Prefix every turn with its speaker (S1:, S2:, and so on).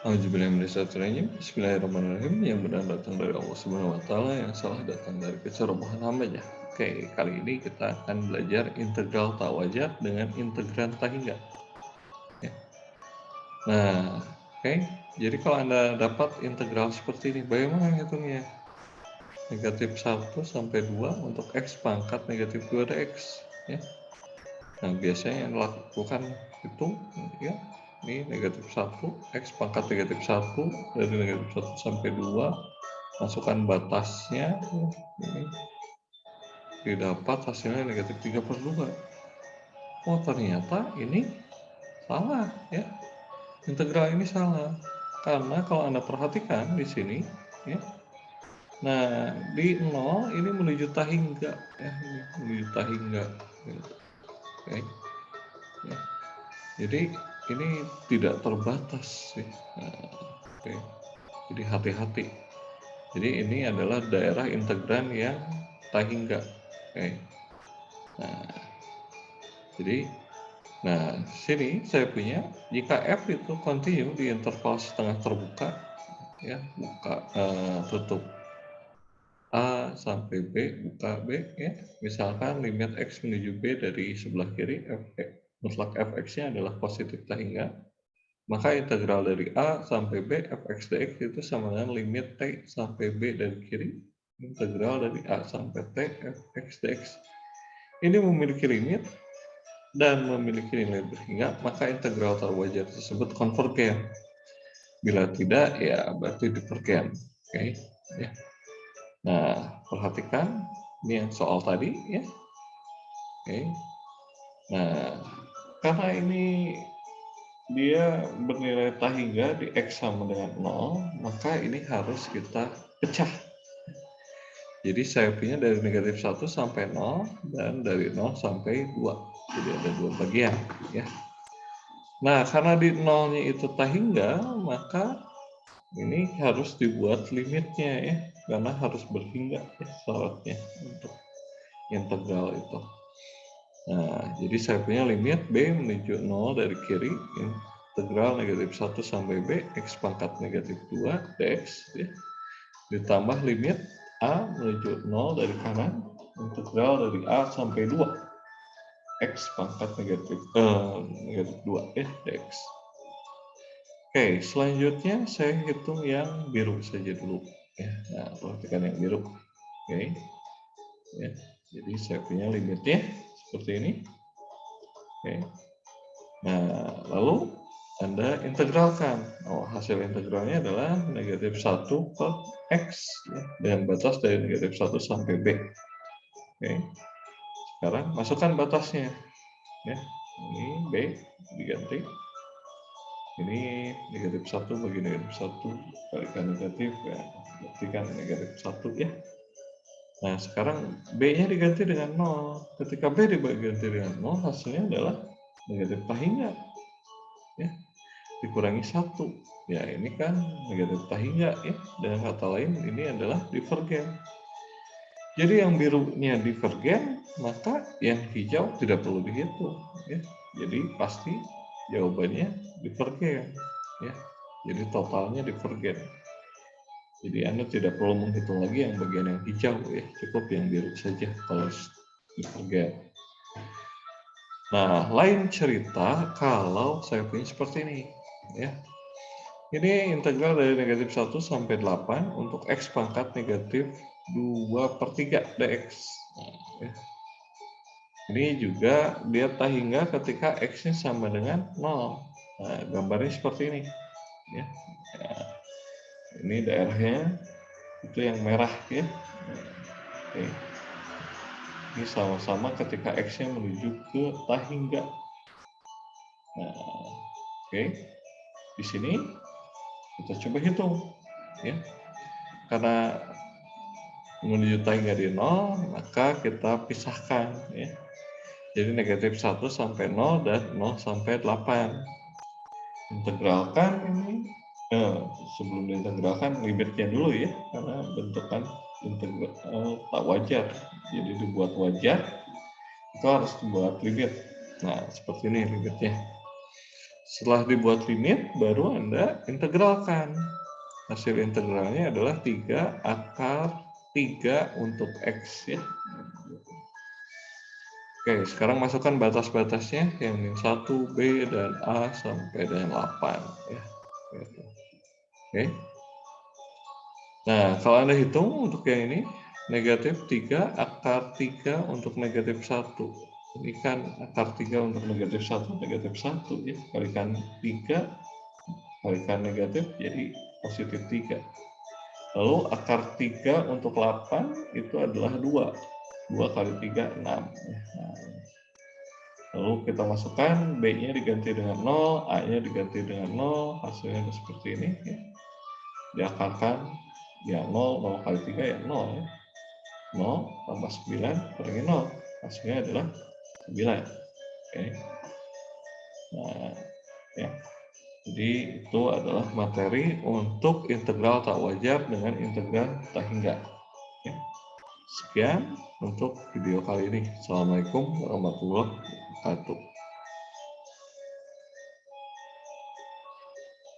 S1: Bismillahirrahmanirrahim. Yang benar datang dari Allah Subhanahu wa taala, yang salah datang dari kecerobohan hambanya. Oke, kali ini kita akan belajar integral tak wajar dengan integran tak hingga. Ya. Nah, oke. Jadi kalau Anda dapat integral seperti ini, bagaimana ngitungnya? Negatif 1 sampai 2 untuk X pangkat negatif 2 dx. Ya. Nah, biasanya yang dilakukan itu, ya, ini negatif 1, X pangkat negatif 1, dari negatif 1 sampai 2, masukkan batasnya, ini didapat hasilnya negatif 3/2. Oh, ternyata ini salah, ya. Integral ini salah. Karena kalau Anda perhatikan di sini, ya. Nah, di 0 ini menuju tak hingga, ya, ini menuju tak hingga. Gitu. Oke. Ya. Jadi ini tidak terbatas sih. Nah, oke. Jadi hati-hati. Jadi ini adalah daerah integran yang tak hingga. Oke. Nah, jadi sini saya punya jika f itu kontinu di interval setengah terbuka, ya, buka tutup A sampai B, buka B, ya. Misalkan limit X menuju B dari sebelah kiri, mutlak fx-nya adalah positif tak hingga, maka integral dari A sampai B fx dx itu sama dengan limit T sampai B dari kiri, integral dari A sampai T fx dx. Ini memiliki limit dan memiliki nilai berhingga, maka integral tak wajar tersebut konvergen. Bila tidak, ya berarti divergen. Oke, ya. Nah, perhatikan ini yang soal tadi, ya. Oke. Nah, karena ini dia bernilai tak hingga di X sama dengan 0, maka ini harus kita pecah. Jadi saya punya dari negatif 1 sampai 0 dan dari 0 sampai 2. Jadi ada 2 bagian, ya. Nah, karena di 0-nya itu tak hingga, maka ini harus dibuat limitnya, ya. Karena harus berhingga, ya, syaratnya untuk integral itu. Nah, jadi saya punya limit B menuju 0 dari kiri, integral negatif 1 sampai B, X pangkat negatif 2, dx, ya. Ditambah limit A menuju 0 dari kanan, integral dari A sampai 2, X pangkat negatif 2, ya, dx. Oke, selanjutnya saya hitung yang biru saja dulu, ya. Nah, perhatikan yang biru. Oke, ya. Jadi saya punya limitnya seperti ini. Oke. Nah, lalu Anda integralkan. Oh, hasil integralnya adalah negatif 1 per X, ya, dengan batas dari negatif 1 sampai B. Oke. Sekarang masukkan batasnya. Ya. Ini B diganti. Ini negatif 1 bagi negatif 1 kalikan negatif, ya. Buktikan negatif 1, ya. Nah, sekarang B-nya diganti dengan 0. Ketika B diganti dengan 0, hasilnya adalah negatif tak hingga, ya, dikurangi 1. Ya, ini kan negatif tak hingga, ya. Dengan kata lain, ini adalah divergen. Jadi yang birunya divergen, maka yang hijau tidak perlu dihitung, ya. Jadi pasti jawabannya divergen, ya. Jadi totalnya divergen. Jadi Anda tidak perlu menghitung lagi yang bagian yang hijau, ya. Cukup yang biru saja kalau divergen. Nah, lain cerita kalau saya punya seperti ini, ya. Ini integral dari negatif 1 sampai 8 untuk X pangkat negatif 2/3 dx. Nah, ya. Ini juga dia tak hingga ketika X-nya sama dengan 0. Nah, gambarnya seperti ini, ya. Nah, ini daerahnya itu yang merah, ya. Oke. Ini sama-sama ketika X-nya menuju ke tak hingga. Nah, oke. Di sini kita coba hitung, ya. Karena menuju tak hingga di 0, maka kita pisahkan, ya. Jadi negatif 1 sampai 0 dan 0 sampai 8. Integralkan ini, sebelum diintegralkan limitnya dulu, ya, karena bentukan integral tak wajar. Jadi dibuat wajar, itu harus dibuat limit. Nah, seperti ini limitnya. Setelah dibuat limit, baru Anda integralkan. Hasil integralnya adalah 3 akar 3 untuk X ya. Oke, sekarang masukkan batas-batasnya yang min 1, B, dan A sampai dengan 8 ya. Oke. Nah, kalau Anda hitung untuk yang ini, negatif 3 akar 3 untuk negatif 1. Ini kan akar 3 untuk negatif 1 ya. Kalikan 3, kalikan negatif jadi positif 3. Lalu akar 3 untuk 8 itu adalah 2. 2 kali 3, 6. Lalu kita masukkan, B-nya diganti dengan 0, A-nya diganti dengan 0, hasilnya seperti ini. Ya. Diakarkan, ya 0, 0 kali 3 ya 0 ya. 0 tambah 9 kurangi 0, hasilnya adalah 9. Oke. Nah, ya. Jadi itu adalah materi untuk integral tak wajar dengan integral tak hingga. Ya. Sekian untuk video kali ini. Assalamualaikum warahmatullahi wabarakatuh.